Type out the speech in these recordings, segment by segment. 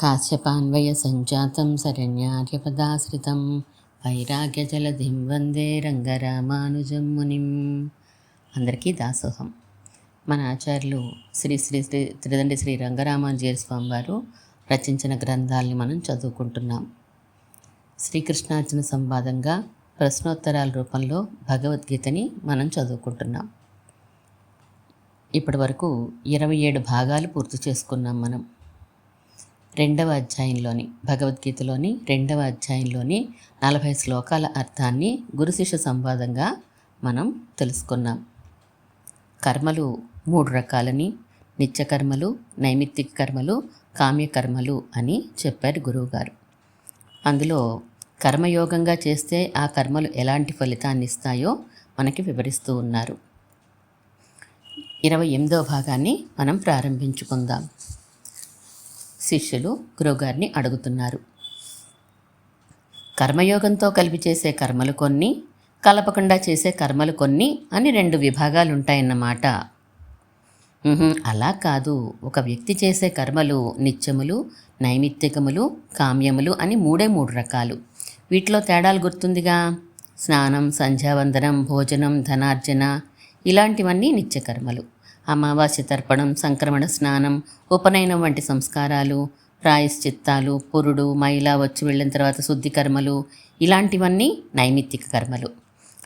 కాశ్యపాన్వయసంజాతం శరణ్యార్యపదాశ్రితం వైరాగ్యజలధిం వందే రంగరామానుజం మునిం. అందరికీ దాసోహం. మన ఆచార్యులు శ్రీ శ్రీ శ్రీ త్రిదండి శ్రీ రంగరామానుజీయ స్వామి వారు రచించిన గ్రంథాలని మనం చదువుకుంటున్నాం. శ్రీకృష్ణార్జున సంవాదంగా ప్రశ్నోత్తరాల రూపంలో భగవద్గీతని మనం చదువుకుంటున్నాం. ఇప్పటి వరకు 27 భాగాలు పూర్తి చేసుకున్నాం. మనం రెండవ అధ్యాయంలోని భగవద్గీతలోని 2వ అధ్యాయంలోని 40 శ్లోకాల అర్థాన్ని గురు శిష్య సంవాదంగా మనం తెలుసుకున్నాం. కర్మలు 3 రకాలని, నిత్యకర్మలు, నైమిత్తిక కర్మలు, కామ్యకర్మలు అని చెప్పారు గురువుగారు. అందులో కర్మయోగంగా చేస్తే ఆ కర్మలు ఎలాంటి ఫలితాన్ని ఇస్తాయో మనకి వివరిస్తూ ఉన్నారు. 28వ భాగాన్ని మనం ప్రారంభించుకుందాం. శిష్యులు గురువుగారిని అడుగుతున్నారు, కర్మయోగంతో కలిపి చేసే కర్మలు కొన్ని, కలపకుండా చేసే కర్మలు కొన్ని అని 2 విభాగాలు ఉంటాయన్నమాట. అలా కాదు, ఒక వ్యక్తి చేసే కర్మలు నిత్యములు, నైమిత్తికములు, కామ్యములు అని 3 రకాలు. వీటిలో తేడాలు గుర్తుందిగా. స్నానం, సంధ్యావందనం, భోజనం, ధనార్జన ఇలాంటివన్నీ నిత్యకర్మలు. అమావాస్య తర్పణం, సంక్రమణ స్నానం, ఉపనయనం వంటి సంస్కారాలు, ప్రాయశ్చిత్తాలు, పురుడు, మైల వచ్చి వెళ్ళిన తర్వాత శుద్ధి కర్మలు ఇలాంటివన్నీ నైమిత్తిక కర్మలు.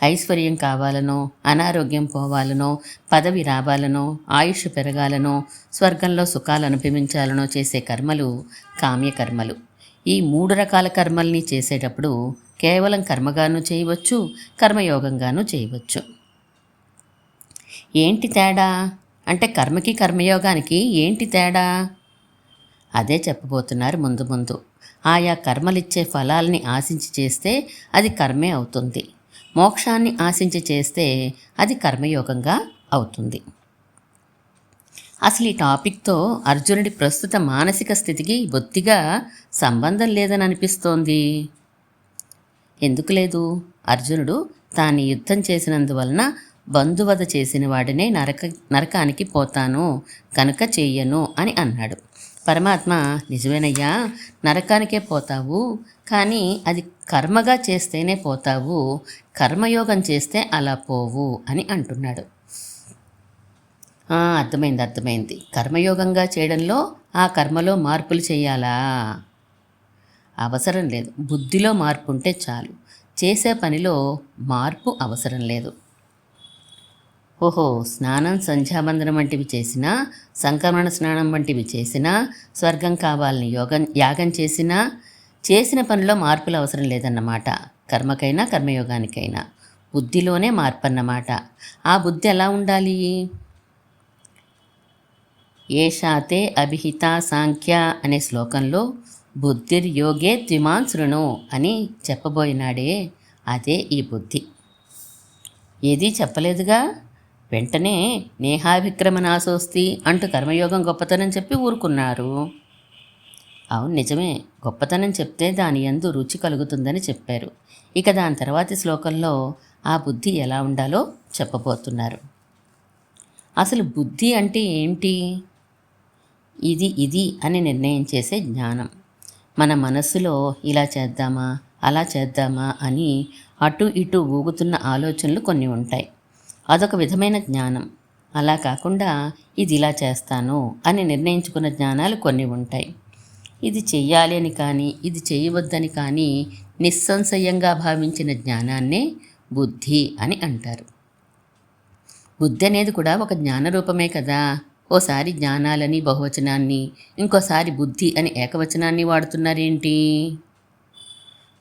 ఐశ్వర్యం కావాలనో, అనారోగ్యం పోవాలనో, పదవి రావాలనో, ఆయుష్ పెరగాలనో, స్వర్గంలో సుఖాలు అనుభవించాలనో చేసే కర్మలు కామ్యకర్మలు. ఈ 3 రకాల కర్మల్ని చేసేటప్పుడు కేవలం కర్మగాను చేయవచ్చు, కర్మయోగంగాను చేయవచ్చు. ఏంటి తేడా అంటే, కర్మకి కర్మయోగానికి ఏంటి తేడా? అదే చెప్పబోతున్నారు ముందు ముందు. ఆయా కర్మలిచ్చే ఫలాల్ని ఆశించి చేస్తే అది కర్మే అవుతుంది. మోక్షాన్ని ఆశించి చేస్తే అది కర్మయోగంగా అవుతుంది. అసలు ఈ టాపిక్తో అర్జునుడి ప్రస్తుత మానసిక స్థితికి బొత్తిగా సంబంధం లేదని అనిపిస్తోంది. ఎందుకు లేదు? అర్జునుడు తాను యుద్ధం చేసినందువలన బంధువధ చేసిన వాడినే నరకానికి పోతాను కనుక చెయ్యను అని అన్నాడు. పరమాత్మ, నిజమేనయ్యా, నరకానికే పోతావు, కానీ అది కర్మగా చేస్తేనే పోతావు, కర్మయోగం చేస్తే అలా పోవు అని అంటున్నాడు. అర్థమైంది. కర్మయోగంగా చేయడంలో ఆ కర్మలో మార్పులు చేయాలా? అవసరం లేదు. బుద్ధిలో మార్పు ఉంటే చాలు. చేసే పనిలో మార్పు అవసరం లేదు. స్నానం, సంధ్యావందనం వంటివి చేసినా, సంక్రమణ స్నానం వంటివి చేసినా, స్వర్గం కావాలని యాగం చేసినా, చేసిన పనిలో మార్పులు అవసరం లేదన్నమాట. కర్మకైనా కర్మయోగానికైనా బుద్ధిలోనే మార్పు అన్నమాట. ఆ బుద్ధి ఎలా ఉండాలి? ఏషాతే అభిహిత సాంఖ్య అనే శ్లోకంలో బుద్ధిర్యోగే ద్విమాన్ శృణు అని చెప్పబోయినాడే, అదే ఈ బుద్ధి. ఏదీ చెప్పలేదుగా. వెంటనే నేహాభిక్రమనాశోస్తి అంటూ కర్మయోగం గొప్పతనం చెప్పి ఊరుకున్నారు. అవును, నిజమే, గొప్పతనం చెప్తే దాని యందు రుచి కలుగుతుందని చెప్పారు. ఇక దాని తర్వాతి శ్లోకంలో ఆ బుద్ధి ఎలా ఉండాలో చెప్పబోతున్నారు. అసలు బుద్ధి అంటే ఏంటి? ఇది అని నిర్ణయం చేసే జ్ఞానం. మన మనస్సులో ఇలా చేద్దామా, అలా చేద్దామా అని అటు ఇటు ఊగుతున్న ఆలోచనలు కొన్ని ఉంటాయి. అదొక విధమైన జ్ఞానం. అలా కాకుండా ఇది ఇలా చేస్తాను అని నిర్ణయించుకున్న జ్ఞానాలు కొన్ని ఉంటాయి. ఇది చెయ్యాలి అని కానీ, ఇది చేయవద్దని కానీ నిస్సంశయంగా భావించిన జ్ఞానాన్నే బుద్ధి అని అంటారు. బుద్ధి అనేది కూడా ఒక జ్ఞాన రూపమే కదా. ఓసారి జ్ఞానాలని బహువచనాన్ని, ఇంకోసారి బుద్ధి అని ఏకవచనాన్ని వాడుతున్నారేంటి?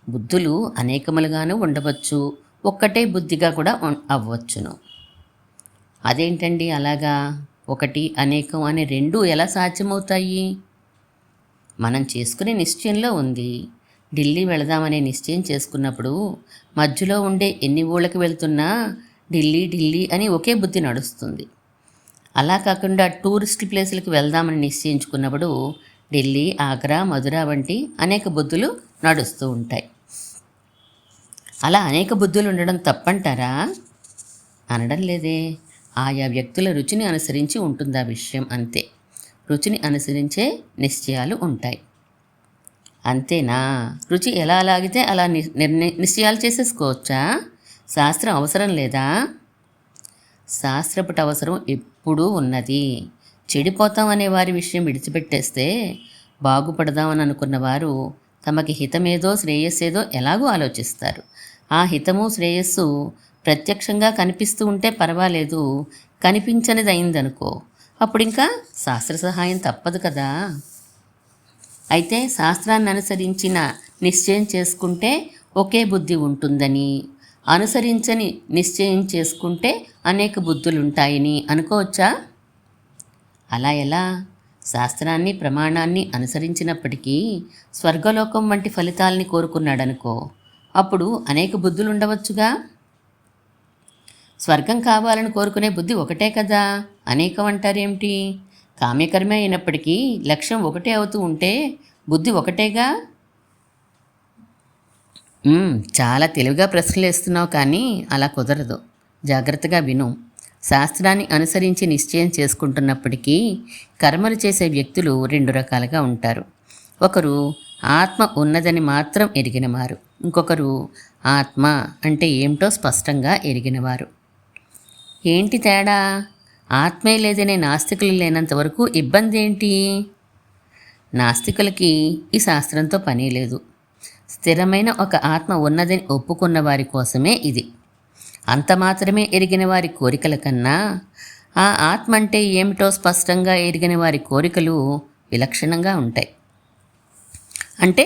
బుద్ధులు అనేకములుగాను ఉండవచ్చు, ఒక్కటే బుద్ధిగా కూడా అవ్వచ్చును. అదేంటండి అలాగా? ఒకటి, అనేకం అనే 2 ఎలా సాధ్యమవుతాయి? మనం చేసుకునే నిశ్చయంలో ఉంది. ఢిల్లీ వెళదామనే నిశ్చయం చేసుకున్నప్పుడు మధ్యలో ఉండే ఎన్ని ఊళ్ళకి వెళ్తున్నా ఢిల్లీ అని ఒకే బుద్ధి నడుస్తుంది. అలా కాకుండా టూరిస్ట్ ప్లేసులకు వెళ్దామని నిశ్చయించుకున్నప్పుడు ఢిల్లీ, ఆగ్రా, మధుర వంటి అనేక బుద్ధులు నడుస్తూ ఉంటాయి. అలా అనేక బుద్ధులు ఉండడం తప్పంటారా? అనడం లేదే. ఆయా వ్యక్తుల రుచిని అనుసరించి ఉంటుంది ఆ విషయం, అంతే. రుచిని అనుసరించే నిశ్చయాలు ఉంటాయి. అంతేనా? రుచి ఎలా లాగితే అలా నిశ్చయాలు చేసేసుకోవచ్చా? శాస్త్రం అవసరం లేదా? శాస్త్రపుట అవసరం ఎప్పుడూ ఉన్నది. చెడిపోతాం అనే వారి విషయం విడిచిపెట్టేస్తే బాగుపడదామని అనుకున్న వారు తమకి హితమేదో శ్రేయస్సేదో ఎలాగూ ఆలోచిస్తారు. ఆ హితము శ్రేయస్సు ప్రత్యక్షంగా కనిపిస్తూ ఉంటే పర్వాలేదు, కనిపించనిది అయిందనుకో, అప్పుడు ఇంకా శాస్త్ర సహాయం తప్పదు కదా. అయితే శాస్త్రాన్ని అనుసరించిన నిశ్చయం చేసుకుంటే ఒకే బుద్ధి ఉంటుందని, అనుసరించని నిశ్చయం చేసుకుంటే అనేక బుద్ధులుంటాయని అనుకోవచ్చా? అలా ఎలా? శాస్త్రాన్ని ప్రమాణాన్ని అనుసరించినప్పటికీ స్వర్గలోకం వంటి ఫలితాల్ని కోరుకున్నాడనుకో, అప్పుడు అనేక బుద్ధులు ఉండవచ్చుగా. స్వర్గం కావాలని కోరుకునే బుద్ధి ఒకటే కదా, అనేకం అంటారేమిటి? కామ్యకర్మే అయినప్పటికీ లక్ష్యం ఒకటే అవుతూ ఉంటే బుద్ధి ఒకటేగా. చాలా తెలివిగా ప్రశ్నలు వేస్తున్నావు, కానీ అలా కుదరదు. జాగ్రత్తగా విను. శాస్త్రాన్ని అనుసరించి నిశ్చయం చేసుకుంటున్నప్పటికీ కర్మలు చేసే వ్యక్తులు రెండు రకాలుగా ఉంటారు. ఒకరు ఆత్మ ఉన్నదని మాత్రం ఎరిగినవారు, ఇంకొకరు ఆత్మ అంటే ఏమిటో స్పష్టంగా ఎరిగినవారు. ఏంటి తేడా? ఆత్మే లేదనే నాస్తికులు లేనంత వరకు ఇబ్బంది ఏంటి? నాస్తికులకి ఈ శాస్త్రంతో పని లేదు. స్థిరమైన ఒక ఆత్మ ఉన్నదని ఒప్పుకున్న వారి కోసమే ఇది. అంత మాత్రమే ఎరిగిన వారి కోరికల కన్నా ఆ ఆత్మ అంటే ఏమిటో స్పష్టంగా ఎరిగిన వారి కోరికలు విలక్షణంగా ఉంటాయి. అంటే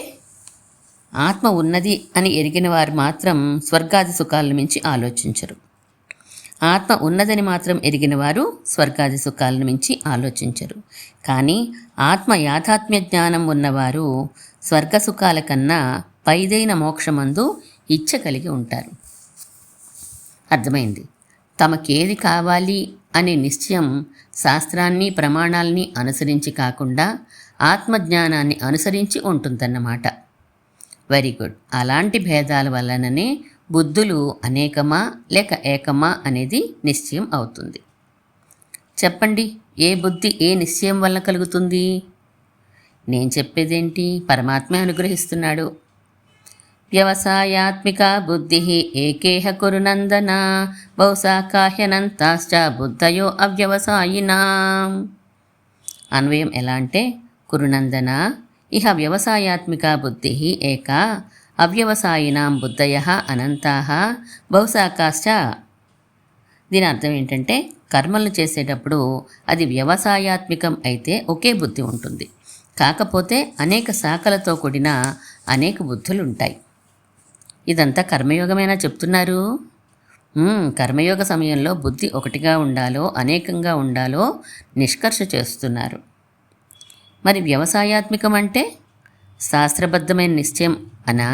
ఆత్మ ఉన్నది అని ఎరిగిన వారు మాత్రం స్వర్గాది సుఖాలను మించి ఆలోచించరు. ఆత్మ ఉన్నదని మాత్రం ఎరిగిన వారు స్వర్గాది సుఖాలను మించి ఆలోచించరు. కానీ ఆత్మ యాథాత్మ్య జ్ఞానం ఉన్నవారు స్వర్గ సుఖాల కన్నా పైదైన మోక్షమందు ఇచ్చ కలిగి ఉంటారు. అర్థమైంది. తమకేది కావాలి అనే నిశ్చయం శాస్త్రాన్ని ప్రమాణాలని అనుసరించి కాకుండా ఆత్మజ్ఞానాన్ని అనుసరించి ఉంటుందన్నమాట. Very good. అలాంటి భేదాల వలననే బుద్ధులు అనేకమా లేక ఏకమా అనేది నిశ్చయం అవుతుంది. చెప్పండి, ఏ బుద్ధి ఏ నిశ్చయం వల్ల కలుగుతుంది? నేను చెప్పేదేంటి? పరమాత్మే అనుగ్రహిస్తున్నాడు. వ్యవసాయాత్మిక బుద్ధి ఏకేహ కురునందన బహుశాఖాహ్యనంతాశ్చ బుద్ధయో అవ్యవసాయినా. అన్వయం ఎలా అంటే, కురునందన ఇహ వ్యవసాయాత్మిక బుద్ధి ఏకా అవ్యవసాయినాం బుద్ధయ అనంతాః బహుశాఖాశ్చ. దీని అర్థం ఏంటంటే, కర్మలను చేసేటప్పుడు అది వ్యవసాయాత్మికం అయితే ఒకే బుద్ధి ఉంటుంది, కాకపోతే అనేక శాఖలతో కూడిన అనేక బుద్ధులు ఉంటాయి. ఇదంతా కర్మయోగమేనా చెప్తున్నారు? కర్మయోగ సమయంలో బుద్ధి ఒకటిగా ఉండాలో అనేకంగా ఉండాలో నిష్కర్ష చేస్తున్నారు. మరి వ్యవసాయాత్మికం అంటే శాస్త్రబద్ధమైన నిశ్చయం అనా?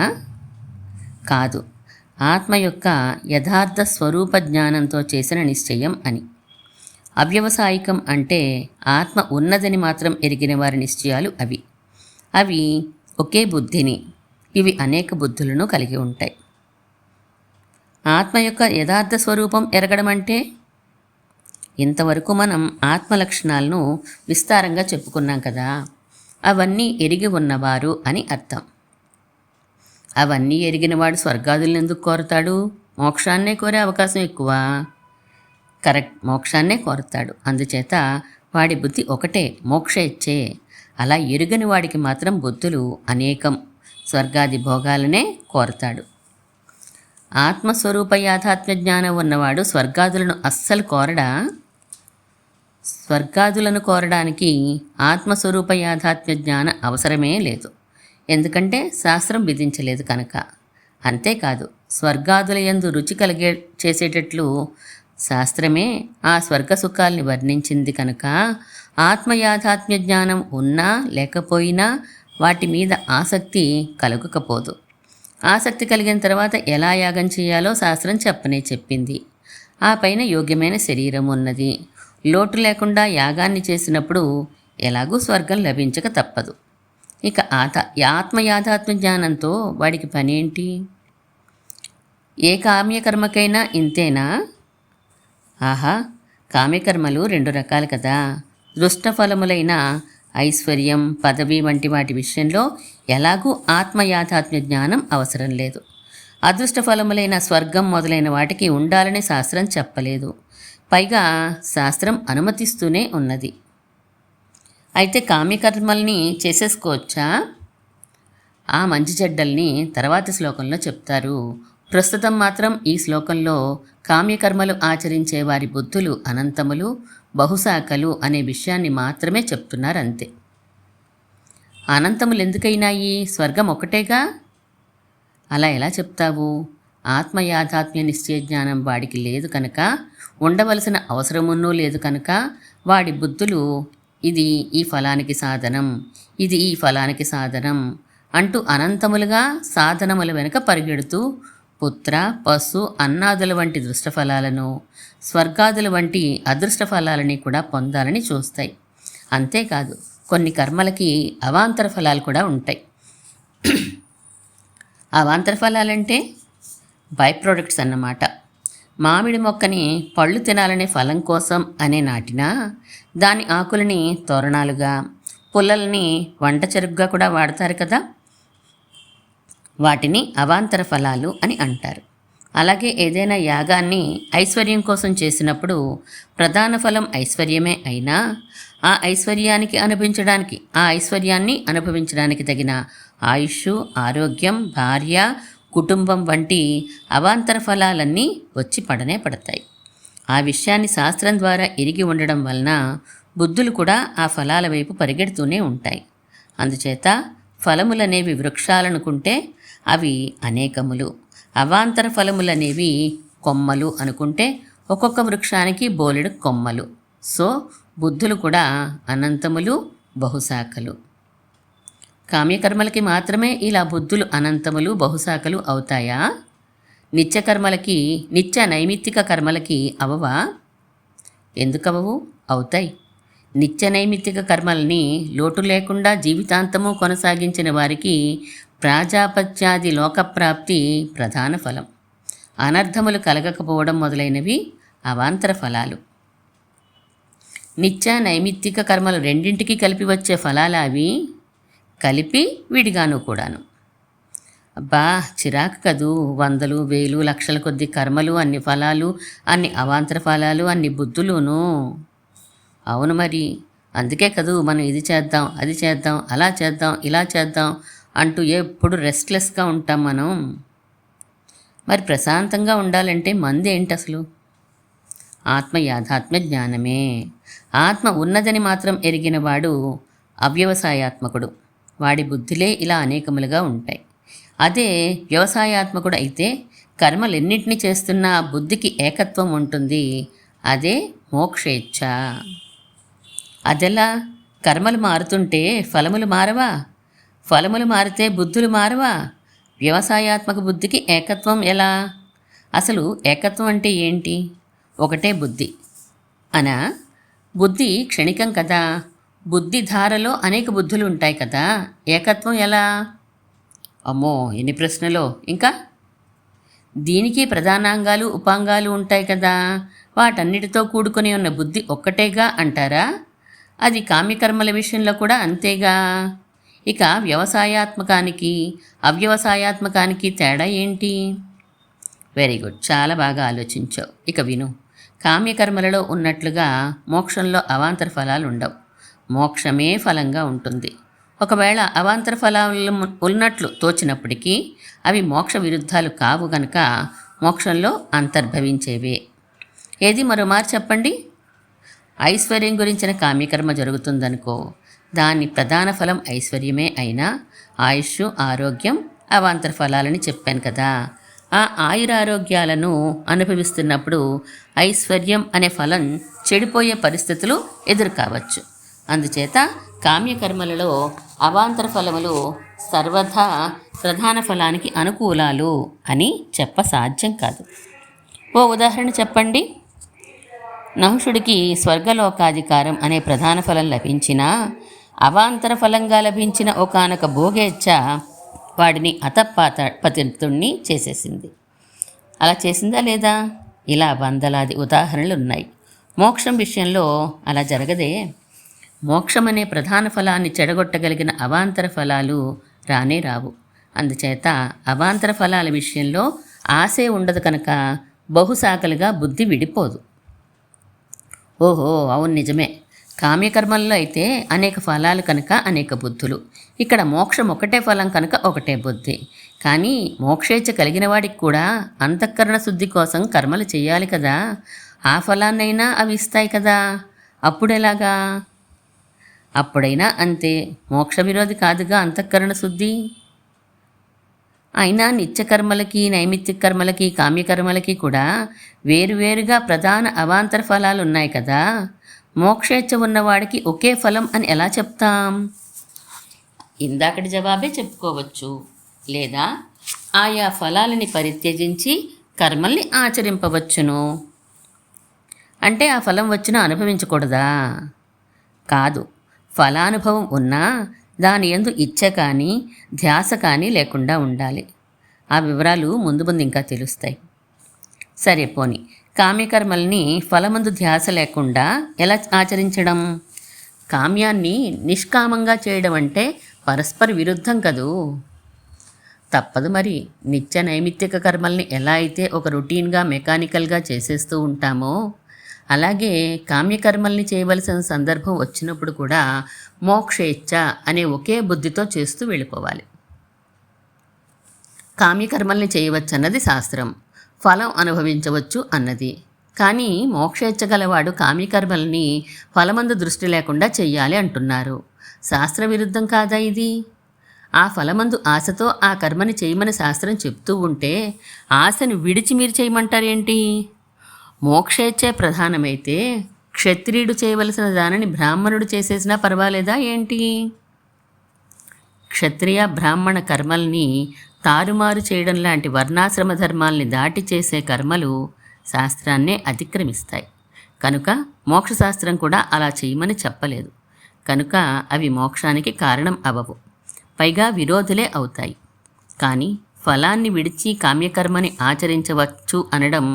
కాదు, ఆత్మ యొక్క యథార్థ స్వరూప జ్ఞానంతో చేసిన నిశ్చయం అని. అవ్యవసాయికం అంటే ఆత్మ ఉన్నదని మాత్రం ఎరిగిన వారి నిశ్చయాలు అవి. అవి ఒకే బుద్ధిని, ఇవి అనేక బుద్ధులను కలిగి ఉంటాయి. ఆత్మ యొక్క యథార్థ స్వరూపం ఎరగడం అంటే, ఇంతవరకు మనం ఆత్మ లక్షణాలను విస్తారంగా చెప్పుకున్నాం కదా, అవన్నీ ఎరిగి ఉన్నవారు అని అర్థం. అవన్నీ ఎరిగినవాడు స్వర్గాదులను ఎందుకు కోరతాడు? మోక్షాన్నే కోరే అవకాశం ఎక్కువ. కరెక్ట్, మోక్షాన్నే కోరతాడు. అందుచేత వాడి బుద్ధి ఒకటే, మోక్ష ఇచ్చే. అలా ఎరుగని వాడికి మాత్రం బుద్ధులు అనేకం, స్వర్గాది భోగాలనే కోరతాడు. ఆత్మస్వరూప యాథాత్మ్య జ్ఞానం ఉన్నవాడు స్వర్గాదులను అస్సలు కోరడా? స్వర్గాదులను కోరడానికి ఆత్మస్వరూప యాథాత్మ్య జ్ఞాన అవసరమే లేదు, ఎందుకంటే శాస్త్రం విధించలేదు కనుక. అంతేకాదు, స్వర్గాదుల యందు రుచి కలిగే చేసేటట్లు శాస్త్రమే ఆ స్వర్గ సుఖాల్ని వర్ణించింది కనుక ఆత్మయాథాత్మ్య జ్ఞానం ఉన్నా లేకపోయినా వాటి మీద ఆసక్తి కలుగకపోదు. ఆసక్తి కలిగిన తర్వాత ఎలా యాగం చేయాలో శాస్త్రం చెప్పనే చెప్పింది. ఆ పైన యోగ్యమైన శరీరం ఉన్నది. లోటు లేకుండా యాగాన్ని చేసినప్పుడు ఎలాగూ స్వర్గం లభించక తప్పదు. ఇక ఆత్మయాథాత్మ్య జ్ఞానంతో వాడికి పనేంటి? ఏ కామ్యకర్మకైనా ఇంతేనా? ఆహా, కామ్యకర్మలు రెండు రకాలు కదా. దృష్టఫలములైన ఐశ్వర్యం, పదవి వంటి వాటి విషయంలో ఎలాగూ ఆత్మయాథాత్మ్య జ్ఞానం అవసరం లేదు. అదృష్ట ఫలములైన స్వర్గం మొదలైన వాటికి ఉండాలని శాస్త్రం చెప్పలేదు. పైగా శాస్త్రం అనుమతిస్తూనే ఉన్నది. అయితే కామ్యకర్మల్ని చేసేసుకోవచ్చా? ఆ మంచి చెడ్డల్ని తర్వాతి శ్లోకంలో చెప్తారు. ప్రస్తుతం మాత్రం ఈ శ్లోకంలో కామ్యకర్మలు ఆచరించే వారి బుద్ధులు అనంతములు, బహుశాఖలు అనే విషయాన్ని మాత్రమే చెప్తున్నారు అంతే. అనంతములు ఎందుకైనాయి? స్వర్గం ఒకటేగా. అలా ఎలా చెప్తావు? ఆత్మయాథాత్మ్య నిశ్చయ జ్ఞానం వాడికి లేదు కనుక, ఉండవలసిన అవసరమున్నూ లేదు కనుక వాడి బుద్ధులు ఇది ఈ ఫలానికి సాధనం, ఇది ఈ ఫలానికి సాధనం అంటూ అనంతములుగా సాధనముల వెనుక పరిగెడుతూ పుత్ర, పశు, అన్నాదుల వంటి దృష్టఫలాలను, స్వర్గాదుల వంటి అదృష్ట ఫలాలని కూడా పొందాలని చూస్తాయి. అంతేకాదు కొన్ని కర్మలకి అవాంతర ఫలాలు కూడా ఉంటాయి. అవాంతర ఫలాలంటే బై ప్రొడక్ట్స్ అన్నమాట. మామిడి మొక్కని పళ్ళు తినాలనే ఫలం కోసం అనే నాటినా దాని ఆకులని తోరణాలుగా, పుల్లల్ని వంట చెరుగ్గా కూడా వాడతారు కదా. వాటిని అవాంతర ఫలాలు అని అంటారు. అలాగే ఏదైనా యాగాన్ని ఐశ్వర్యం కోసం చేసినప్పుడు ప్రధాన ఫలం ఐశ్వర్యమే అయినా ఆ ఐశ్వర్యాన్ని అనుభవించడానికి తగిన ఆయుష్, ఆరోగ్యం, భార్య, కుటుంబం వంటి అవాంతర ఫలాలన్నీ వచ్చి పడతాయి. ఆ విషయాన్ని శాస్త్రం ద్వారా ఎరిగి ఉండడం వలన బుద్ధులు కూడా ఆ ఫలాల వైపు పరిగెడుతూనే ఉంటాయి. అందుచేత ఫలములనేవి వృక్షాలనుకుంటే అవి అనేకములు, అవాంతర ఫలములనేవి కొమ్మలు అనుకుంటే ఒక్కొక్క వృక్షానికి బోలెడు కొమ్మలు. సో బుద్ధులు కూడా అనంతములు, బహుశాఖలు. కామ్యకర్మలకి మాత్రమే ఇలా బుద్ధులు అనంతములు, బహుశాఖలు అవుతాయా? నిత్యకర్మలకి, నిత్య నైమిత్తిక కర్మలకి అవవా? ఎందుకవవు? అవుతాయి. నిత్య నైమిత్తిక కర్మల్ని లోటు లేకుండా జీవితాంతము కొనసాగించిన వారికి ప్రాజాపత్యాది లోకప్రాప్తి ప్రధాన ఫలం. అనర్థములు కలగకపోవడం మొదలైనవి అవాంతర ఫలాలు. నిత్య నైమిత్తిక కర్మలు రెండింటికి కలిపి వచ్చే ఫలాలు అవి, కలిపి విడిగాను కూడాను. అబ్బా చిరాకు కదూ! వందలు, వేలు, లక్షల కొద్ది కర్మలు, అన్ని ఫలాలు, అన్ని అవాంతర ఫలాలు, అన్ని బుద్ధులును. అవును మరి. అందుకే కదూ మనం ఇది చేద్దాం, అది చేద్దాం, అలా చేద్దాం, ఇలా చేద్దాం అంటూ ఎప్పుడు రెస్ట్లెస్గా ఉంటాం మనం. మరి ప్రశాంతంగా ఉండాలంటే మంది ఏంటి అసలు? ఆత్మ యాథాత్మ్య జ్ఞానమే. ఆత్మ ఉన్నదని మాత్రం ఎరిగినవాడు అవ్యవసాయాత్మకుడు. వాడి బుద్ధులే ఇలా అనేకములుగా ఉంటాయి. అదే వ్యవసాయాత్మకుడు అయితే కర్మలెన్నింటినీ చేస్తున్నా బుద్ధికి ఏకత్వం ఉంటుంది. అదే మోక్షేచ్ఛ. అదెలా? కర్మలు మారుతుంటే ఫలములు మారవా? ఫలములు మారితే బుద్ధులు మారవా? వ్యవసాయాత్మక బుద్ధికి ఏకత్వం ఎలా? అసలు ఏకత్వం అంటే ఏంటి? ఒకటే బుద్ధి అనా? బుద్ధి క్షణికం కదా. బుద్ధి ధారలో అనేక బుద్ధులు ఉంటాయి కదా. ఏకత్వం ఎలా? అమ్మో ఎన్ని ప్రశ్నలో! ఇంకా దీనికి ప్రధానాంగాలు, ఉపాంగాలు ఉంటాయి కదా. వాటన్నిటితో కూడుకొని ఉన్న బుద్ధి ఒక్కటేగా అంటారా? అది కామ్యకర్మల విషయంలో కూడా అంతేగా. ఇక వ్యవసాయాత్మకానికి, అవ్యవసాయాత్మకానికి తేడా ఏంటి? వెరీ గుడ్, చాలా బాగా ఆలోచించావు. ఇక విను. కామ్యకర్మలలో ఉన్నట్లుగా మోక్షంలో అవాంతర ఫలాలు ఉండవు. మోక్షమే ఫలంగా ఉంటుంది. ఒకవేళ అవాంతర ఫలాలు ఉన్నట్లు తోచినప్పటికీ అవి మోక్ష విరుద్ధాలు కావు గనక మోక్షంలో అంతర్భవించేవే. ఏది మరోమారు చెప్పండి. ఐశ్వర్యం గురించిన కామ్యకర్మ జరుగుతుందనుకో, దాని ప్రధాన ఫలం ఐశ్వర్యమే అయినా ఆయుష్, ఆరోగ్యం అవాంతర ఫలాలని చెప్పాను కదా. ఆ ఆయురారోగ్యాలను అనుభవిస్తున్నప్పుడు ఐశ్వర్యం అనే ఫలం చెడిపోయే పరిస్థితులు ఎదురు కావచ్చు. అందుచేత కామ్యకర్మలలో అవాంతర ఫలములు సర్వదా ప్రధాన ఫలానికి అనుకూలాలు అని చెప్ప సాధ్యం కాదు. ఓ ఉదాహరణ చెప్పండి. నహుషుడికి స్వర్గలోకాధికారం అనే ప్రధాన ఫలం లభించినా అవాంతర ఫలంగా లభించిన ఒకానొక భోగేచ్ఛ వాడిని అతపతితుణ్ణి చేసేసింది. అలా చేసిందా లేదా? ఇలా వందలాది ఉదాహరణలు ఉన్నాయి. మోక్షం విషయంలో అలా జరగదే. మోక్షమనే ప్రధాన ఫలాన్ని చెడగొట్టగలిగిన అవాంతర ఫలాలు రానే రావు. అందుచేత అవాంతర ఫలాల విషయంలో ఆశే ఉండదు కనుక బహుశాఖలుగా బుద్ధి విడిపోదు. ఓహో, అవును నిజమే. కామ్యకర్మల్లో అయితే అనేక ఫలాలు కనుక అనేక బుద్ధులు. ఇక్కడ మోక్షం ఒకటే ఫలం కనుక ఒకటే బుద్ధి. కానీ మోక్షేచ్ఛ కలిగిన వాడికి కూడా అంతఃకరణ శుద్ధి కోసం కర్మలు చేయాలి కదా. ఆ ఫలాన్నైనా అవి ఇస్తాయి కదా. అప్పుడెలాగా? అప్పుడైనా అంతే. మోక్ష విరోధి కాదుగా అంతఃకరణ శుద్ధి. అయినా నిత్యకర్మలకి, నైమిత్తిక కర్మలకి, కామ్యకర్మలకి కూడా వేరువేరుగా ప్రధాన అవాంతర ఫలాలు ఉన్నాయి కదా. మోక్షేచ్ఛ ఉన్నవాడికి ఒకే ఫలం అని ఎలా చెప్తాం? ఇందాకటి జవాబే చెప్పుకోవచ్చు. లేదా ఆయా ఫలాలని పరిత్యజించి కర్మల్ని ఆచరింపవచ్చును. అంటే ఆ ఫలం వచ్చినా అనుభవించకూడదా? కాదు. ఫలానుభవం ఉన్నా దాని యందు ఇచ్చ కానీ ధ్యాస కానీ లేకుండా ఉండాలి. ఆ వివరాలు ముందు ముందు ఇంకా తెలుస్తాయి. సరే పోని, కామ్యకర్మల్ని ఫలమందు ధ్యాస లేకుండా ఎలా ఆచరించడం? కామ్యాన్ని నిష్కామంగా చేయడం అంటే పరస్పర విరుద్ధం కదూ. తప్పదు మరి. నిత్య నైమిత్తిక కర్మల్ని ఎలా అయితే ఒక రొటీన్గా మెకానికల్గా చేసేస్తూ ఉంటామో అలాగే కామ్యకర్మల్ని చేయవలసిన సందర్భం వచ్చినప్పుడు కూడా మోక్షేచ్ఛ అనే ఒకే బుద్ధితో చేస్తూ వెళ్ళిపోవాలి. కామ్యకర్మల్ని చేయవచ్చు అన్నది శాస్త్రం, ఫలం అనుభవించవచ్చు అన్నది. కానీ మోక్షేచ్ఛ గలవాడు కామ్యకర్మల్ని ఫలమందు దృష్టి లేకుండా చెయ్యాలి అంటున్నారు. శాస్త్ర విరుద్ధం కాదా ఇది? ఆ ఫలమందు ఆశతో ఆ కర్మని చేయమని శాస్త్రం చెప్తూ ఉంటే ఆశని విడిచి మీరు చేయమంటారేంటి? మోక్షేచ్ఛే ప్రధానమైతే క్షత్రియుడు చేయవలసిన దానిని బ్రాహ్మణుడు చేసేసినా పర్వాలేదా ఏంటి? క్షత్రియ బ్రాహ్మణ కర్మల్ని తారుమారు చేయడం లాంటి వర్ణాశ్రమ ధర్మాల్ని దాటి చేసే కర్మలు శాస్త్రాన్నే అతిక్రమిస్తాయి. కనుక మోక్షశాస్త్రం కూడా అలా చేయమని చెప్పలేదు. కనుక అవి మోక్షానికి కారణం అవ్వవు, పైగా విరోధులే అవుతాయి. కానీ ఫలాన్ని విడిచి కామ్యకర్మని ఆచరించవచ్చు అనడం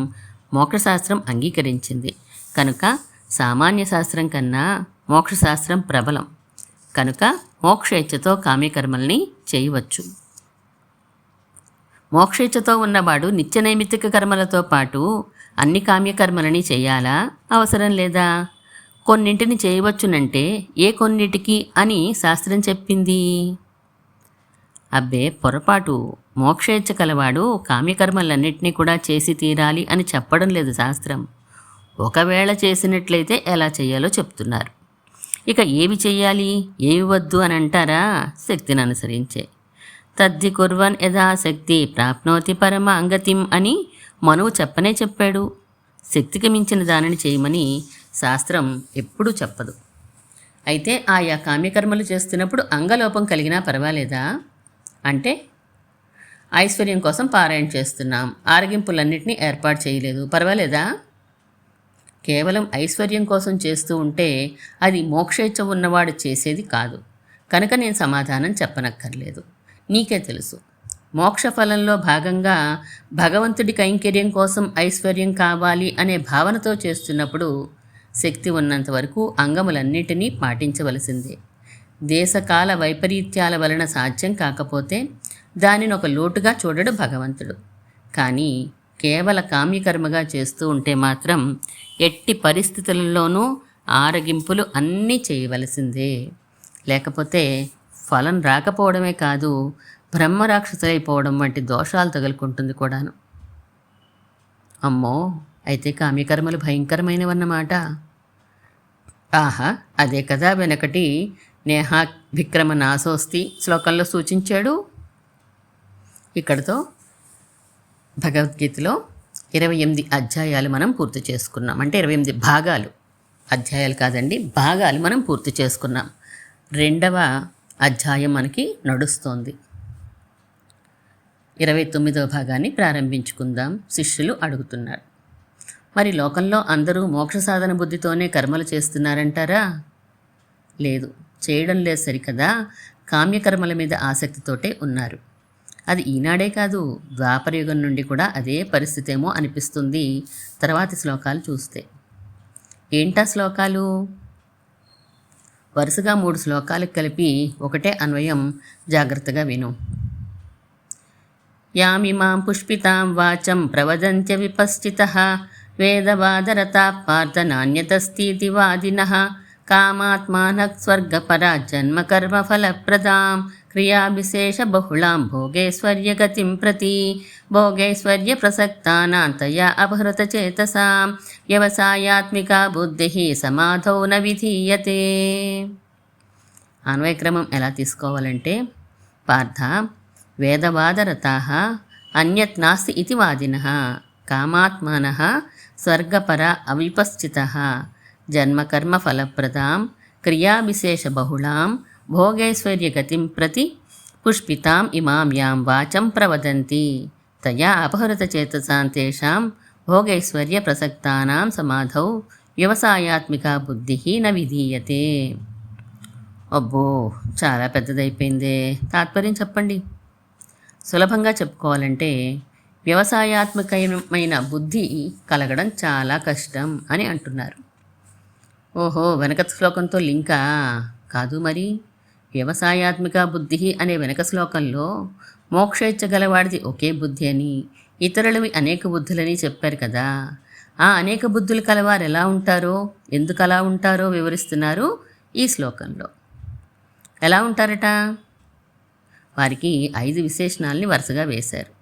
మోక్షశాస్త్రం అంగీకరించింది. కనుక సామాన్య శాస్త్రం కన్నా మోక్షశాస్త్రం ప్రబలం. కనుక మోక్షేచ్ఛతో కామ్యకర్మల్ని చేయవచ్చు. మోక్షేచ్ఛతో ఉన్నవాడు నిత్య నైమిత్తిక కర్మలతో పాటు అన్ని కామ్యకర్మలని చేయాలా, అవసరం లేదా? కొన్నింటిని చేయవచ్చునంటే ఏ కొన్నిటికి అని శాస్త్రం చెప్పింది? అబ్బే పొరపాటు. మోక్షేచ్ఛ కలవాడు కామ్యకర్మలన్నింటినీ కూడా చేసి తీరాలి అని చెప్పడం లేదు శాస్త్రం. ఒకవేళ చేసినట్లయితే ఎలా చేయాలో చెప్తున్నారు. ఇక ఏవి చెయ్యాలి, ఏవి వద్దు అని అంటారా? శక్తిని అనుసరించే. తద్ధి కుర్వన్ యథాశక్తి ప్రాప్నోతి పరమ అంగతిం అని మనువు చెప్పనే చెప్పాడు. శక్తికి మించిన దానిని చేయమని శాస్త్రం ఎప్పుడూ చెప్పదు. అయితే ఆయా కామ్యకర్మలు చేస్తున్నప్పుడు అంగలోపం కలిగినా పర్వాలేదా? అంటే ఐశ్వర్యం కోసం పారాయణ చేస్తున్నాం, ఆరగింపులన్నింటినీ ఏర్పాటు చేయలేదు, పర్వాలేదా? కేవలం ఐశ్వర్యం కోసం చేస్తూ ఉంటే అది మోక్షేచ్ఛ ఉన్నవాడు చేసేది కాదు. కనుక నేను సమాధానం చెప్పనక్కర్లేదు, నీకే తెలుసు. మోక్ష ఫలంలో భాగంగా భగవంతుడి కైంకర్యం కోసం ఐశ్వర్యం కావాలి అనే భావనతో చేస్తున్నప్పుడు శక్తి ఉన్నంత వరకు అంగములన్నిటినీ పాటించవలసిందే. దేశకాల వైపరీత్యాల వలన సాధ్యం కాకపోతే దానిని ఒక లోటుగా చూడడు భగవంతుడు. కానీ కేవల కామ్యకర్మగా చేస్తూ ఉంటే మాత్రం ఎట్టి పరిస్థితులలోనూ ఆరగింపులు అన్నీ చేయవలసిందే. లేకపోతే ఫలం రాకపోవడమే కాదు, బ్రహ్మరాక్షసులైపోవడం వంటి దోషాలు తగులుకుంటుంది కూడాను. అమ్మో, అయితే కామ్యకర్మలు భయంకరమైనవన్నమాట. ఆహా, అదే కదా వెనకటి నేహా విక్రమ నాశోస్తి శ్లోకంలో సూచించాడు. ఇక్కడతో భగవద్గీతలో 28 అధ్యాయాలు మనం పూర్తి చేసుకున్నాం. అంటే 28 భాగాలు, అధ్యాయాలు కాదండి, భాగాలు మనం పూర్తి చేసుకున్నాం. 2వ అధ్యాయం మనకి నడుస్తోంది. 29వ భాగాన్ని ప్రారంభించుకుందాం. శిష్యులు అడుగుతున్నారు, మరి లోకంలో అందరూ మోక్ష సాధన బుద్ధితోనే కర్మలు చేస్తున్నారంటారా? లేదు, చేయడం లేదు సరికదా, కామ్యకర్మల మీద ఆసక్తితోటే ఉన్నారు. అది ఈనాడే కాదు, ద్వాపరయుగం నుండి కూడా అదే పరిస్థితి ఏమో అనిపిస్తుంది తర్వాతి శ్లోకాలు చూస్తే. ఏంటా శ్లోకాలు? వరుసగా 3 శ్లోకాలకు కలిపి ఒకటే అన్వయం జాగ్రత్తగా విను. యామిమాం పుష్పితాం వాచం ప్రవదంత్య విపశ్చితః వేదవాదరతాః పార్థ నాన్యతస్తీతి వాదినః కామాత్మానః స్వర్గపరా జన్మకర్మఫలప్రదాం క్రియావిశేషబహుళాం భోగైశ్వర్యగతిం ప్రతి భోగైశ్వర్యప్రసక్తానాం తయా అపహృతచేతసాం వ్యవసాయాత్మికా బుద్ధిః సమాధౌ న విధీయతే. అన్వయక్రమం ఎలా తీసుకోవాలంటే, పార్థ వేదవాదరతాః అన్యత్ నాస్తి ఇతి వాదినః కామాత్మానః స్వర్గపరా అవిపశ్చితః జన్మకర్మఫలప్రదాం క్రియావిశేషబహుళాం భోగైశ్వర్యగతిం ప్రతి పుష్పితాం ఇమాం యాం వాచం ప్రవదంతి తయా అపహృతచేతసాం తేషాం భోగైశ్వర్యప్రసక్తానాం సమాధౌ వ్యవసాయాత్మికా బుద్ధిః న విధీయతే. అబ్బో, చాలా పెద్దదైపోయిందే. తాత్పర్యం చెప్పండి. సులభంగా చెప్పుకోవాలంటే, వ్యవసాయాత్మకమైన బుద్ధి కలగడం చాలా కష్టం అని అంటున్నారు. ఓహో, వెనక శ్లోకంతో లింకా? కాదు మరి. వ్యవసాయాత్మిక బుద్ధి అనే వెనక శ్లోకంలో మోక్షేచ్ఛ గలవాడిది ఒకే బుద్ధి అని, ఇతరులవి అనేక బుద్ధులని చెప్పారు కదా. ఆ అనేక బుద్ధులు కలవారు ఎలా ఉంటారో, ఎందుకు అలా ఉంటారో వివరిస్తున్నారు ఈ శ్లోకంలో. ఎలా ఉంటారట? వారికి 5 విశేషణాలని వరుసగా వేశారు.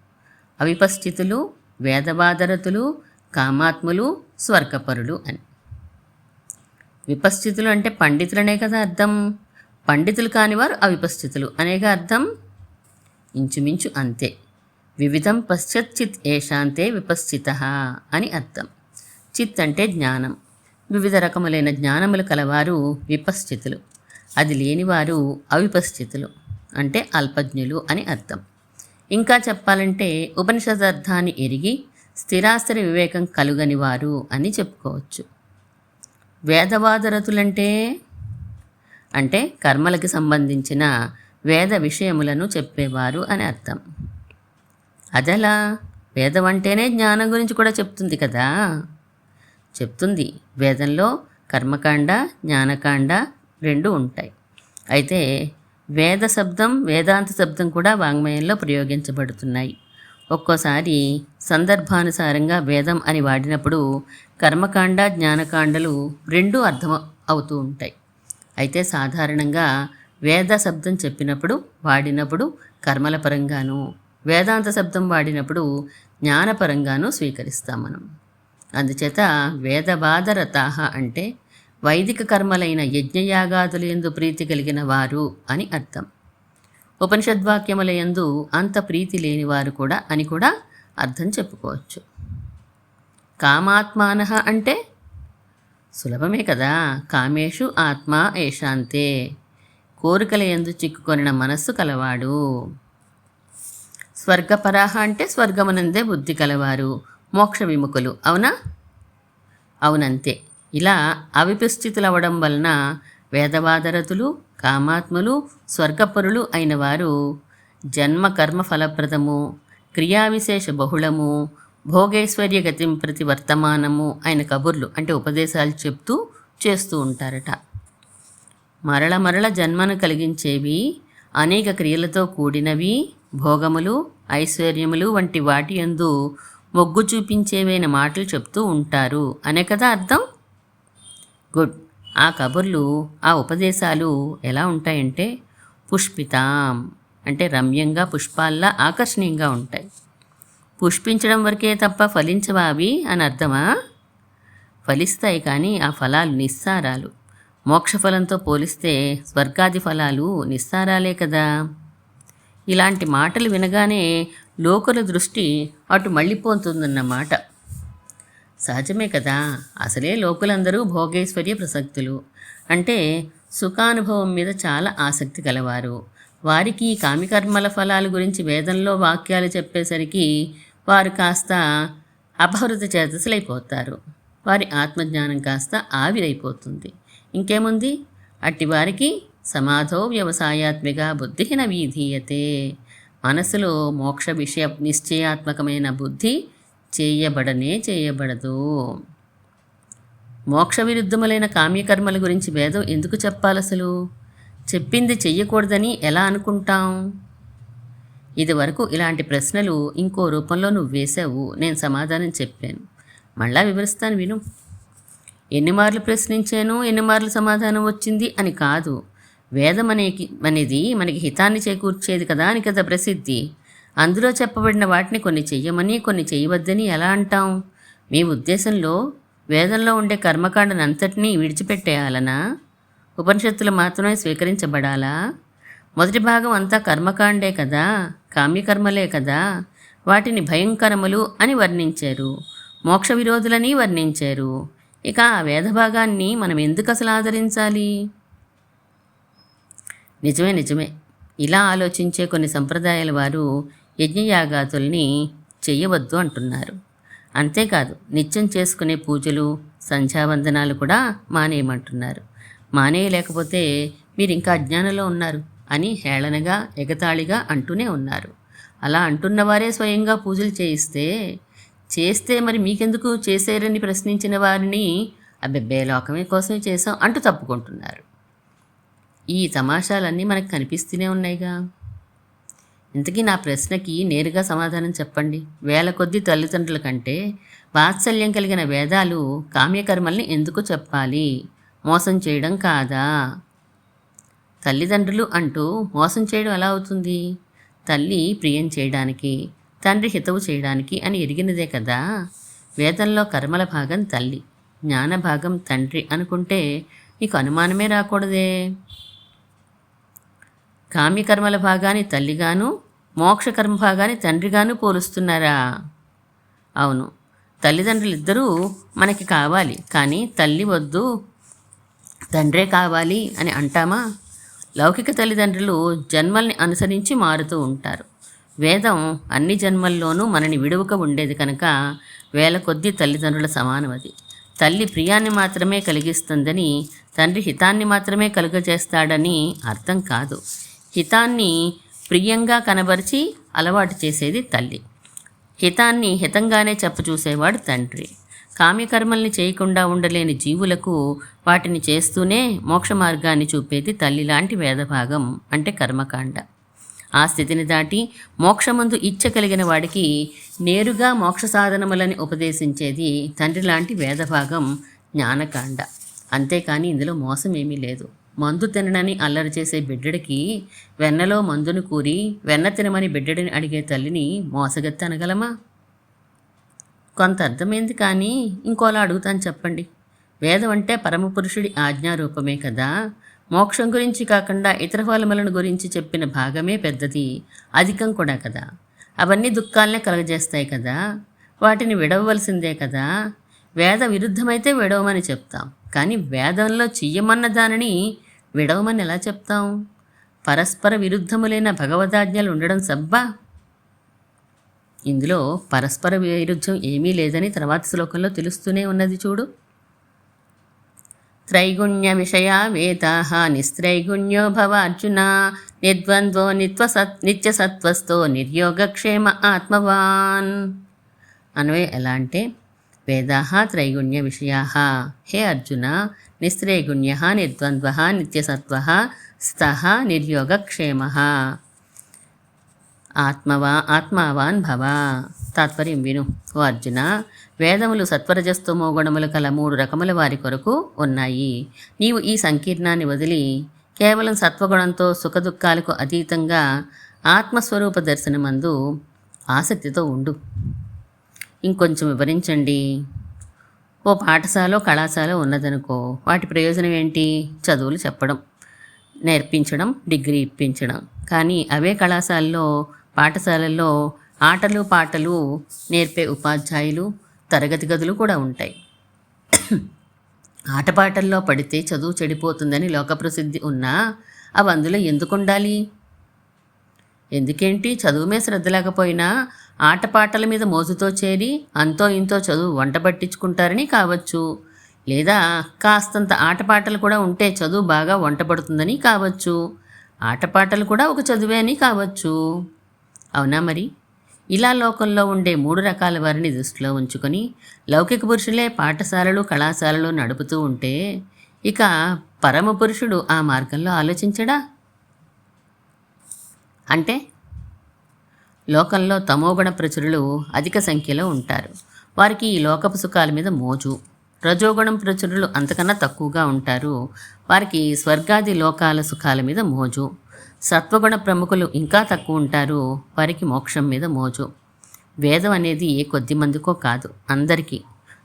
అవిపశ్చితులు, వేదవాదరతులు, కామాత్ములు, స్వర్గపరులు అని. విపశ్చితులు అంటే పండితులనే కదా అర్థం. పండితులు కానివారు అవిపశ్చితులు అనేగా అర్థం. ఇంచుమించు అంతే. వివిధం పశ్చిత్ ఏషాంతే విపశ్చితః అని అర్థం. చిత్ అంటే జ్ఞానం. వివిధ రకములైన జ్ఞానములు కలవారు విపశ్చితులు. అది లేనివారు అవిపశ్చితులు అంటే అల్పజ్ఞులు అని అర్థం. ఇంకా చెప్పాలంటే ఉపనిషదర్థాన్ని ఎరిగి స్థిరాస్థిర వివేకం కలుగని వారు అని చెప్పుకోవచ్చు. వేదవాదరతులంటే అంటే కర్మలకి సంబంధించిన వేద విషయములను చెప్పేవారు అని అర్థం. అదెలా? వేదం అంటేనే జ్ఞానం గురించి కూడా చెప్తుంది కదా. చెప్తుంది. వేదంలో కర్మకాండ, జ్ఞానకాండ 2 ఉంటాయి. అయితే వేద శబ్దం, వేదాంత శబ్దం కూడా వాంగ్మయంలో ప్రయోగించబడుతున్నాయి. ఒక్కోసారి సందర్భానుసారంగా వేదం అని వాడినప్పుడు కర్మకాండ, జ్ఞానకాండలు 2 అర్థం అవుతూ ఉంటాయి. అయితే సాధారణంగా వేద శబ్దం చెప్పినప్పుడు వాడినప్పుడు కర్మల పరంగాను, వేదాంత శబ్దం వాడినప్పుడు జ్ఞానపరంగాను స్వీకరిస్తాం మనం. అందుచేత వేదవాదరతాః అంటే వైదిక కర్మలైన యజ్ఞయాగాదులందు ప్రీతి కలిగిన వారు అని అర్థం. ఉపనిషద్వాక్యములయందు అంత ప్రీతి లేనివారు కూడా అని కూడా అర్థం చెప్పుకోవచ్చు. కామాత్మానః అంటే సులభమే కదా. కామేషు ఆత్మా ఏషాంతే, కోరికల యందు చిక్కుకొనిన మనస్సు కలవాడు. స్వర్గపరాహ అంటే స్వర్గమనందే బుద్ధి కలవారు, మోక్ష విముఖులు. అవునా? అవునంతే. ఇలా అవిపస్థితులవడం వలన వేదవాదరతులు, కామాత్ములు, స్వర్గపరులు అయిన వారు జన్మ కర్మ ఫలప్రదము, క్రియావిశేష బహుళము, భోగైశ్వర్య గతిం ప్రతి వర్తమానము అయిన కబుర్లు అంటే ఉపదేశాలు చెప్తూ చేస్తూ ఉంటారట. మరల మరల జన్మను కలిగించేవి, అనేక క్రియలతో కూడినవి, భోగములు, ఐశ్వర్యములు వంటి వాటి యందు మొగ్గు చూపించేవైన మాటలు చెప్తూ ఉంటారు అనే కదా అర్థం. గుడ్. ఆ కబుర్లు, ఆ ఉపదేశాలు ఎలా ఉంటాయంటే పుష్పితాం అంటే రమ్యంగా, పుష్పాల్లా ఆకర్షణీయంగా ఉంటాయి. పుష్పించడం వరకే తప్ప ఫలించవా అవి అని అర్థమా? ఫలిస్తాయి, కానీ ఆ ఫలాలు నిస్సారాలు. మోక్షఫలంతో పోలిస్తే స్వర్గాది ఫలాలు నిస్సారాలే కదా. ఇలాంటి మాటలు వినగానే లోకుల దృష్టి అటు మళ్ళీపోతుందన్నమాట. సహజమే కదా. అసలే లోకులందరూ భోగైశ్వర్య ప్రసక్తులు అంటే సుఖానుభవం మీద చాలా ఆసక్తి కలవారు. వారికి కామికర్మల ఫలాల గురించి వేదంలో వాక్యాలు చెప్పేసరికి వారు కాస్త అపహృత చేతసులైపోతారు. వారి ఆత్మజ్ఞానం కాస్త ఆవిరైపోతుంది. ఇంకేముంది? అట్టివారికి సమాధో వ్యవసాయాత్మిక బుద్ధి న విధీయతే. మనసులో మోక్ష విషయ నిశ్చయాత్మకమైన బుద్ధి చేయబడదు. మోక్ష విరుద్ధములైన కామ్యకర్మల గురించి వేదం ఎందుకు చెప్పాలసలు? చెప్పింది చెయ్యకూడదని ఎలా అనుకుంటాం? ఇదివరకు ఇలాంటి ప్రశ్నలు ఇంకో రూపంలో నువ్వు వేశావు, నేను సమాధానం చెప్పాను. మళ్ళా వివరిస్తాను విను. ఎన్ని మార్లు ప్రశ్నించాను, ఎన్ని మార్లు సమాధానం వచ్చింది అని కాదు. వేదం అనేది మనకి హితాన్ని చేకూర్చేది కదా అని కదా ప్రసిద్ధి. అందులో చెప్పబడిన వాటిని కొన్ని చెయ్యమని, కొన్ని చేయవద్దని ఎలా అంటాం? మీ ఉద్దేశంలో వేదంలో ఉండే కర్మకాండను అంతటినీ విడిచిపెట్టేయాలనా? ఉపనిషత్తులు మాత్రమే స్వీకరించబడాలా? మొదటి భాగం అంతా కర్మకాండే కదా, కామ్యకర్మలే కదా. వాటిని భయంకరములు అని వర్ణించారు, మోక్ష విరోధులని వర్ణించారు. ఇక ఆ వేదభాగాన్ని మనం ఎందుకు అసలు ఆదరించాలి? నిజమే. ఇలా ఆలోచించే కొన్ని సంప్రదాయాల వారు యజ్ఞయాగాతుల్ని చెయ్యవద్దు అంటున్నారు. అంతేకాదు, నిత్యం చేసుకునే పూజలు, సంధ్యావందనాలు కూడా మానేయమంటున్నారు. మానేయలేకపోతే మీరు ఇంకా అజ్ఞానంలో ఉన్నారు అని హేళనగా, ఎగతాళిగా అంటూనే ఉన్నారు. అలా అంటున్నవారే స్వయంగా పూజలు చేస్తే మరి మీకెందుకు చేసేరని ప్రశ్నించిన వారిని అబ్బెబ్బే లోకమే కోసమే చేసాం అంటూ తప్పుకుంటున్నారు. ఈ తమాషాలన్నీ మనకు కనిపిస్తూనే ఉన్నాయిగా. ఇంతకీ నా ప్రశ్నకి నేరుగా సమాధానం చెప్పండి. వేల కొద్దీ తల్లిదండ్రుల కంటే వాత్సల్యం కలిగిన వేదాలు కామ్యకర్మల్ని ఎందుకు చెప్పాలి? మోసం చేయడం కాదా? తల్లిదండ్రులు అంటూ మోసం చేయడం ఎలా అవుతుంది? తల్లి ప్రియం చేయడానికి, తండ్రి హితవు చేయడానికి అని ఎరిగినదే కదా. వేదంలో కర్మల భాగం తల్లి, జ్ఞాన భాగం తండ్రి అనుకుంటే నీకు అనుమానమే రాకూడదే. కామ్యకర్మల భాగాన్ని తల్లిగాను, మోక్షకర్మ భాగాన్ని తండ్రిగాను పోలుస్తున్నారా? అవును, తల్లిదండ్రులిద్దరూ మనకి కావాలి, కానీ తల్లి వద్దు తండ్రే కావాలి అని అంటామా? లౌకిక తల్లిదండ్రులు జన్మల్ని అనుసరించి మారుతూ ఉంటారు. వేదం అన్ని జన్మల్లోనూ మనని విడువక ఉండేది కనుక వేల కొద్దీ తల్లిదండ్రుల సమానం అది. తల్లి ప్రియాన్ని మాత్రమే కలిగిస్తుందని, తండ్రి హితాన్ని మాత్రమే కలుగజేస్తాడని అర్థం కాదు. హితాన్ని ప్రియంగా కనబరిచి అలవాటు చేసేది తల్లి, హితాన్ని హితంగానే చెప్పచూసేవాడు తండ్రి. కామ్యకర్మల్ని చేయకుండా ఉండలేని జీవులకు వాటిని చేస్తూనే మోక్ష మార్గాన్ని చూపేది తల్లి లాంటి వేదభాగం అంటే కర్మకాండ. ఆ స్థితిని దాటి మోక్షమందు ఇచ్చ కలిగిన వాడికి నేరుగా మోక్ష సాధనములని ఉపదేశించేది తండ్రి లాంటి వేదభాగం జ్ఞానకాండ. అంతేకాని ఇందులో మోసం ఏమీ లేదు. మందు తిననని అల్లరి చేసే బిడ్డడికి వెన్నలో మందును కూరి వెన్న తినమని బిడ్డడిని అడిగే తల్లిని మోసగత్తి అనగలమా? కొంత అర్థమైంది, కానీ ఇంకోలా అడుగుతాను చెప్పండి. వేదం అంటే పరమపురుషుడి ఆజ్ఞారూపమే కదా. మోక్షం గురించి కాకుండా ఇతర ఫలములను గురించి చెప్పిన భాగమే పెద్దది, అధికం కూడా కదా. అవన్నీ దుఃఖాలనే కలుగజేస్తాయి కదా, వాటిని విడవవలసిందే కదా. వేద విరుద్ధమైతే విడవమని చెప్తాం, కానీ వేదంలో చెయ్యమన్న దానిని విడవమని ఎలా చెప్తాం? పరస్పర విరుద్ధములైన భగవదాజ్ఞలు ఉండడం సబ్బా? ఇందులో పరస్పర విరుద్ధం ఏమీ లేదని తర్వాత శ్లోకంలో తెలుస్తూనే ఉన్నది చూడు. త్రైగుణ్య విషయా వేదాః నిస్త్రైగుణ్యో భవ అర్జున, నిర్ద్వంద్వో నిత్యసత్వస్థో నిర్యోగక్షేమ ఆత్మవాన్. అన్వయ ఎలా అంటే, వేదాః త్రైగుణ్య విషయాః, హే అర్జున, నిస్త్రైగుణ్యః నిర్ద్వంద్వః నిత్యసత్వః స్థః నిర్యోగక్షేమః ఆత్మావాన్ భవ. తాత్పర్యం విను ఓ అర్జున. వేదములు సత్వరజస్తమో గుణములు కల 3 రకముల వారి కొరకు ఉన్నాయి. నీవు ఈ సంకీర్ణాన్ని వదిలి కేవలం సత్వగుణంతో సుఖదుఖాలకు అతీతంగా ఆత్మస్వరూప దర్శనమందు ఆసక్తితో ఉండు. ఇంకొంచెం వివరించండి. ఓ పాఠశాల, కళాశాల ఉన్నదనుకో, వాటి ప్రయోజనం ఏంటి? చదువులు చెప్పడం, నేర్పించడం, డిగ్రీ ఇప్పించడం. కానీ అవే కళాశాలలో, పాఠశాలల్లో ఆటలు పాటలు నేర్పే ఉపాధ్యాయులు, తరగతి గదులు కూడా ఉంటాయి. ఆటపాటల్లో పడితే చదువు చెడిపోతుందని లోకప్రసిద్ధి ఉన్నా అవి అందులో ఎందుకు ఉండాలి? ఎందుకేంటి? చదువు మీద శ్రద్ధ లేకపోయినా ఆటపాటల మీద మోజుతో చేరి అంతో ఇంతో చదువు వంట పట్టించుకుంటారని కావచ్చు, లేదా కాస్తంత ఆటపాటలు కూడా ఉంటే చదువు బాగా వంట పడుతుందని కావచ్చు. ఆటపాటలు కూడా ఒక చదువే అని కావచ్చు. అవునా మరి? ఇలా లోకంలో ఉండే 3 రకాల వారిని దృష్టిలో ఉంచుకొని లౌకిక పురుషులే పాఠశాలలు కళాశాలలు నడుపుతూ ఉంటే ఇక పరమ పురుషుడు ఆ మార్గంలో ఆలోచించడా? అంటే లోకంలో తమోగుణ ప్రచురులు అధిక సంఖ్యలో ఉంటారు. వారికి ఈ లోకపు సుఖాల మీద మోజు. రజోగుణం ప్రచురులు అంతకన్నా తక్కువగా ఉంటారు. వారికి స్వర్గాది లోకాల సుఖాల మీద మోజు. సత్వగుణ ప్రముఖులు ఇంకా తక్కువ ఉంటారు. వారికి మోక్షం మీద మోజు. వేదం అనేది కొద్ది మందికో కాదు, అందరికీ.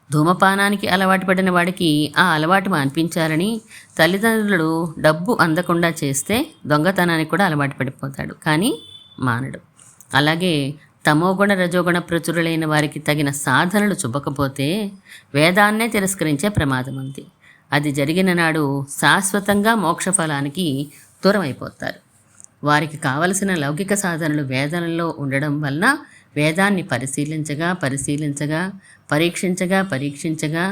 ధూమపానానికి అలవాటు పడిన వాడికి ఆ అలవాటు మాన్పించాలని తల్లిదండ్రులు డబ్బు అందకుండా చేస్తే దొంగతనానికి కూడా అలవాటు పడిపోతాడు, కానీ మానడు. అలాగే తమోగుణ రజోగుణ ప్రచురులైన వారికి తగిన సాధనలు చుబ్బకపోతే వేదాన్నే తిరస్కరించే ప్రమాదం ఉంది. అది జరిగిన నాడు శాశ్వతంగా మోక్షఫలానికి దూరం అయిపోతారు. వారికి కావలసిన లౌకిక సాధనలు వేదాలలో ఉండడం వలన వేదాన్ని పరీక్షించగా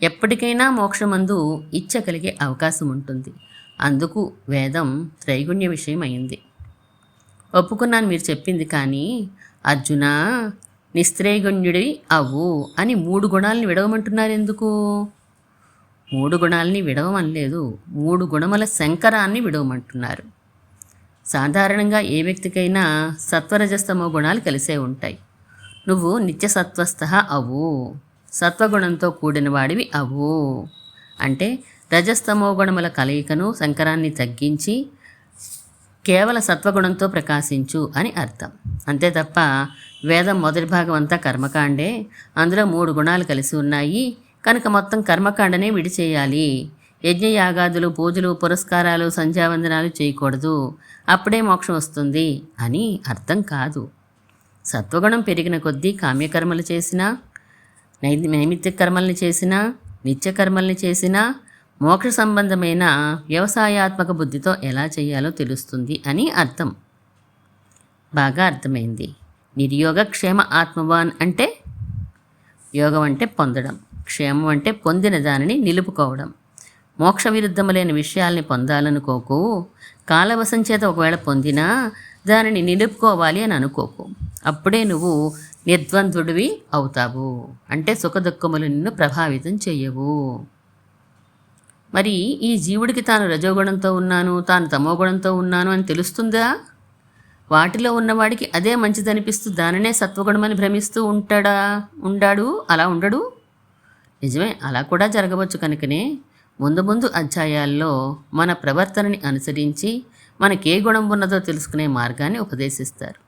ఎప్పటికైనా మోక్షమందు ఇచ్చ కలిగే అవకాశం ఉంటుంది. అందుకు వేదం త్రైగుణ్య విషయం అయింది. ఒప్పుకున్నాను మీరు చెప్పింది, కానీ అర్జున నిస్త్రైగుణ్యుడి అవ్వు అని 3 గుణాలని విడవమంటున్నారు ఎందుకు? 3 గుణాలని విడవమనలేదు, 3 గుణముల శంకరాన్ని విడవమంటున్నారు. సాధారణంగా ఏ వ్యక్తికైనా సత్వరజస్తమో గుణాలు కలిసే ఉంటాయి. నువ్వు నిత్యసత్వస్థ అవ్వు, సత్వగుణంతో కూడిన వాడివి అవ్వు. అంటే రజస్తమో గుణముల కలయికను శంకరాన్ని తగ్గించి కేవల సత్వగుణంతో ప్రకాశించు అని అర్థం. అంతే తప్ప వేదం మొదటి భాగం అంతా కర్మకాండే, అందులో 3 గుణాలు కలిసి ఉన్నాయి కనుక మొత్తం కర్మకాండనే విడిచేయాలి, యజ్ఞయాగాదులు పూజలు పురస్కారాలు సంధ్యావందనాలు చేయకూడదు, అప్పుడే మోక్షం వస్తుంది అని అర్థం కాదు. సత్వగుణం పెరిగిన కొద్దీ కామ్యకర్మలు చేసినా, నైమిత్తిక కర్మల్ని చేసినా, నిత్యకర్మల్ని చేసినా మోక్ష సంబంధమైన వ్యవసాయాత్మక బుద్ధితో ఎలా చేయాలో తెలుస్తుంది అని అర్థం. బాగా అర్థమైంది. నిర్యోగ క్షేమ ఆత్మవాన్ అంటే యోగం అంటే పొందడం, క్షేమం అంటే పొందిన దానిని నిలుపుకోవడం. మోక్ష విరుద్ధములైన విషయాల్ని పొందాలనుకోకు. కాలవశం చేత ఒకవేళ పొందినా దానిని నిలుపుకోవాలి అని అనుకోకు. అప్పుడే నువ్వు నిర్ద్వంద్వుడివి అవుతావు. అంటే సుఖదుఖములు నిన్ను ప్రభావితం చెయ్యవు. మరి ఈ జీవుడికి తాను రజోగుణంతో ఉన్నాను, తాను తమోగుణంతో ఉన్నాను అని తెలుస్తుందా? వాటిలో ఉన్నవాడికి అదే మంచిదనిపిస్తూ దానినే సత్వగుణమని భ్రమిస్తూ ఉండాడు. అలా ఉండడు. నిజమే, అలా కూడా జరగవచ్చు. కనుకనే ముందు అధ్యాయాల్లో మన ప్రవర్తనని అనుసరించి మనకే గుణం ఉన్నదో తెలుసుకునే మార్గాన్ని ఉపదేశిస్తారు.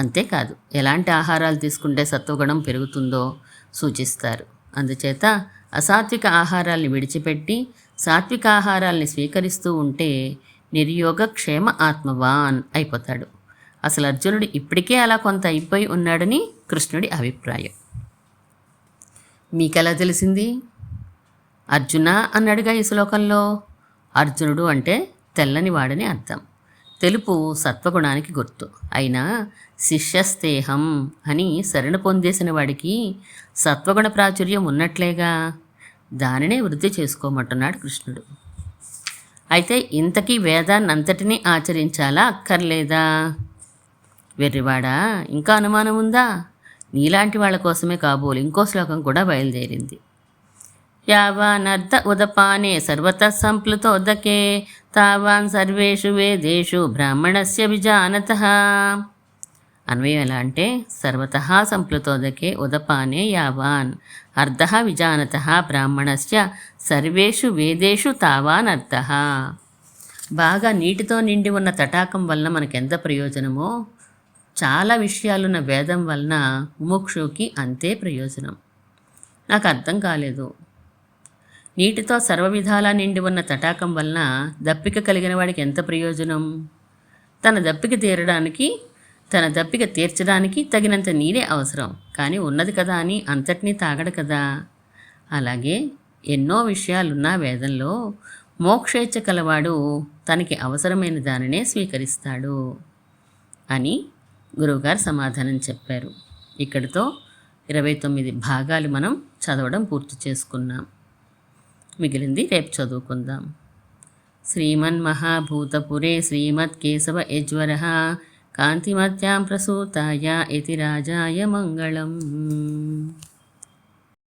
అంతేకాదు ఎలాంటి ఆహారాలు తీసుకుంటే సత్వగుణం పెరుగుతుందో సూచిస్తారు. అందుచేత అసాత్విక ఆహారాల్ని విడిచిపెట్టి సాత్విక ఆహారాల్ని స్వీకరిస్తూ ఉంటే నిర్యోగ క్షేమ ఆత్మవాన్ అయిపోతాడు. అసలు అర్జునుడు ఇప్పటికే అలా కొంత అయిపోయి ఉన్నాడని కృష్ణుడి అభిప్రాయం. మీకెలా తెలిసింది? అర్జున అన్నాడుగా ఈ శ్లోకంలో. అర్జునుడు అంటే తెల్లని వాడని అర్థం. తెలుపు సత్వగుణానికి గుర్తు. అయినా శిష్యస్తేహం అని శరణ పొందేసిన వాడికి సత్వగుణ ప్రాచుర్యం ఉన్నట్లేగా, దానినే వృద్ధి చేసుకోమంటున్నాడు కృష్ణుడు. అయితే ఇంతకీ వేదాన్నంతటినీ ఆచరించాలా అక్కర్లేదా? వెర్రివాడా, ఇంకా అనుమానం ఉందా? నీలాంటి వాళ్ళ కోసమే కాబోలు ఇంకో శ్లోకం కూడా బయలుదేరింది. యావానర్థ ఉదపానే సర్వతః సంప్లుతోదకే తావాన్ సర్వేషు వేదేషు బ్రాహ్మణస్య విజానతః. అన్వయం ఎలా అంటే సర్వతః సంప్లుతోదకే ఉదపానే యావాన్ అర్ధః విజానతః బ్రాహ్మణస్య సర్వేషు వేదేషు తావాన్ అర్థః. బాగా నీటితో నిండి ఉన్న తటాకం వలన మనకెంత ప్రయోజనమో చాలా విషయాలున్న వేదం వలన ముముక్షుకి అంతే ప్రయోజనం. నాకు అర్థం కాలేదు. నీటితో సర్వవిధాలా నిండి ఉన్న తటాకం వలన దప్పిక కలిగిన వాడికి ఎంత ప్రయోజనం? తన దప్పిక తీర్చడానికి తగినంత నీరే అవసరం, కానీ ఉన్నది కదా అని అంతటినీ తాగడు కదా. అలాగే ఎన్నో విషయాలున్నా వేదంలో మోక్షేచ్ఛ కలవాడు తనకి అవసరమైన దానినే స్వీకరిస్తాడు అని గురువుగారు సమాధానం చెప్పారు. ఇక్కడితో 29 భాగాలు మనం చదవడం పూర్తి చేసుకున్నాం. మిగిలింది రేపు చదువుకుందాం. శ్రీమన్మహాభూతపురే శ్రీమత్కేశవ యజ్వరః కాంతిమత్యాం ప్రసూతాయ ఇతి రాజాయ మంగళం.